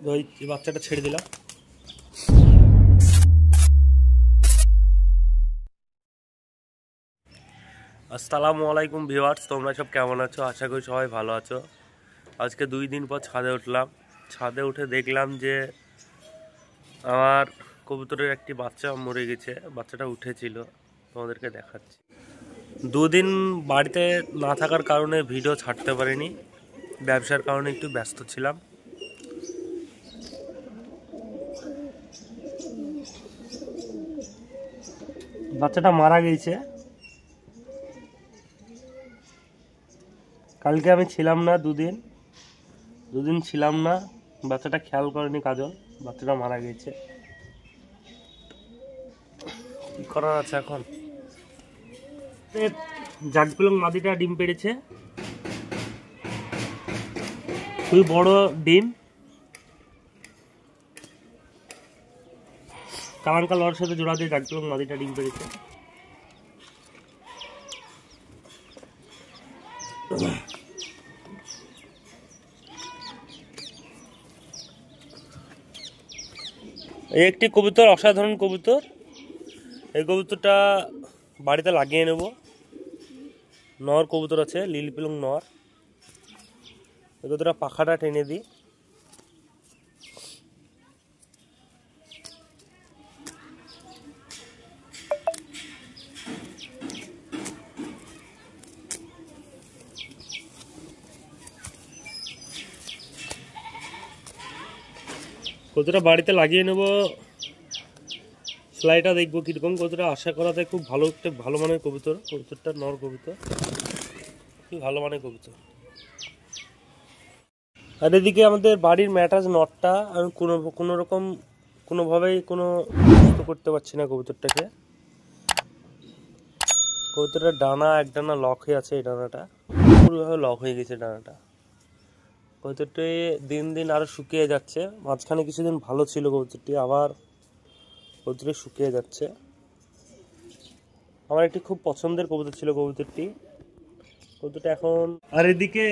ওই বাচ্চাটা ছেড়ে দিলাম। আসসালামু আলাইকুম ভিউয়ার্স, তোমরা সব কেমন আছো? আশা করি সবাই ভালো আছো। আজকে 2 দিন পর ছাদে উঠলাম। ছাদে উঠে দেখলাম যে আমার কবুতরের একটি বাচ্চা মরে গেছে। বাচ্চাটা উঠেছিল, তোমাদেরকে দেখাচ্ছি। 2 দিন বাড়িতে না থাকার কারণে ভিডিও ছাড়তে পারিনি, ব্যবসার কারণে একটু ব্যস্ত ছিলাম। বাচ্চাটা মারা গেছে। কালকে আমি ছিলাম না, দুদিন ছিলাম না। বাচ্চাটা খেয়াল করেনি কাজল, বাচ্চাটা মারা গেছে। কি করার আছে এখন? জাগপিলং মাদিটা ডিম পেড়েছে, খুবই বড় ডিম। কালাঙ্কা লড়ের সাথে জোড়া দিয়ে জাগপিলং মাদিটা ডিম পেড়েছে। এই একটি কবুতর, অসাধারণ কবুতর। এই কবুতরটা বাড়িতে লাগিয়ে নেব। নর কবুতর আছে, লিলপিলং নর। এই কবুতরটা পাখাটা টেনে দিই। কবুতরটা বাড়িতে লাগিয়ে নেব। সেলাইটা দেখবো কীরকম। কবুতরটা আশা করাতে খুব ভালো, একটা ভালো মানের কবুতর। কবুতরটা নর কবুতর, খুব ভালো মানের কবুতর। আর এদিকে আমাদের বাড়ির ম্যাটাজ নটটা আমি কোনোভাবেই সুস্থ করতে পারছি না কবুতরটাকে। কবুতরটার ডানা এক ডানা লক হয়ে আছে, এই ডানাটা পুরোভাবে লক হয়ে গেছে ডানাটা। কবুতরটি দিন দিন আরও শুকিয়ে যাচ্ছে। মাঝখানে কিছুদিন ভালো ছিল কবুতরটি, আবার কবুতরটি শুকিয়ে যাচ্ছে। আমার একটি খুব পছন্দের কবুতর ছিল কবুতরটি এখন। আর এদিকে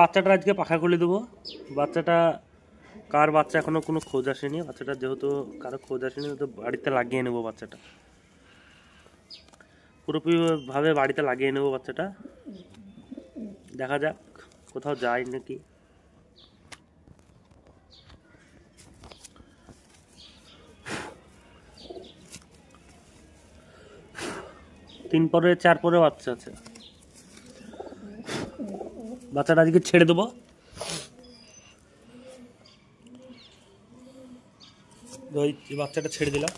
বাচ্চাটা আজকে পাখা খুলে দেবো। বাচ্চাটা কার বাচ্চা এখনো কোনো খোঁজ আসেনি। বাচ্চাটা যেহেতু কারো খোঁজ আসেনি, তো বাড়িতে লাগিয়ে নেবো বাচ্চাটা, পুরোপুরিভাবে বাড়িতে লাগিয়ে নেবো বাচ্চাটা। দেখা যাক কোথাও যায় নাকি। তিন পরে 4 পরে বাচ্চা আছে। বাচ্চাটা আজকে ছেড়ে দেবো। ওই বাচ্চাটা ছেড়ে দিলাম।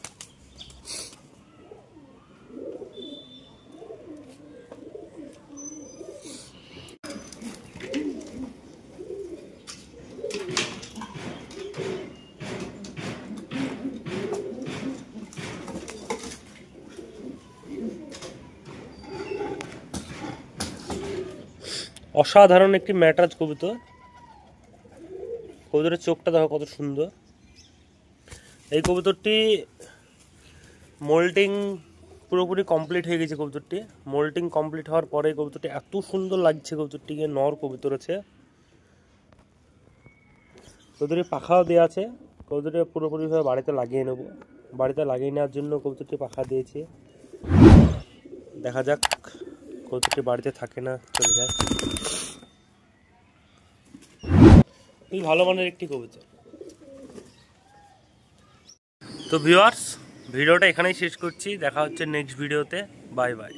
অসাধারণ একটি ম্যাটাজ কবুতর। কবুতরের চোখটা দেখো কত সুন্দর। এই কবুতরটি মোল্টিং পুরোপুরি কমপ্লিট হয়ে গেছে। কবুতরটি মোল্টিং কমপ্লিট হওয়ার পরে কবুতরটি এত সুন্দর লাগছে। কবুতরটিকে নর কবুতর আছে, কবুতরটি পাখাও দেওয়া আছে। কবুতরটি পুরোপুরিভাবে বাড়িতে লাগিয়ে নেব। বাড়িতে লাগিয়ে নেওয়ার জন্য কবুতরটি পাখা দিয়েছি। দেখা যাক কবুতরটি বাড়িতে থাকে না চলে যায়। খুবই ভালো মানের একটি কবুতর। তো ভিউয়ার্স, ভিডিওটা এখানেই শেষ করছি। দেখা হচ্ছে নেক্সট ভিডিওতে। Bye bye.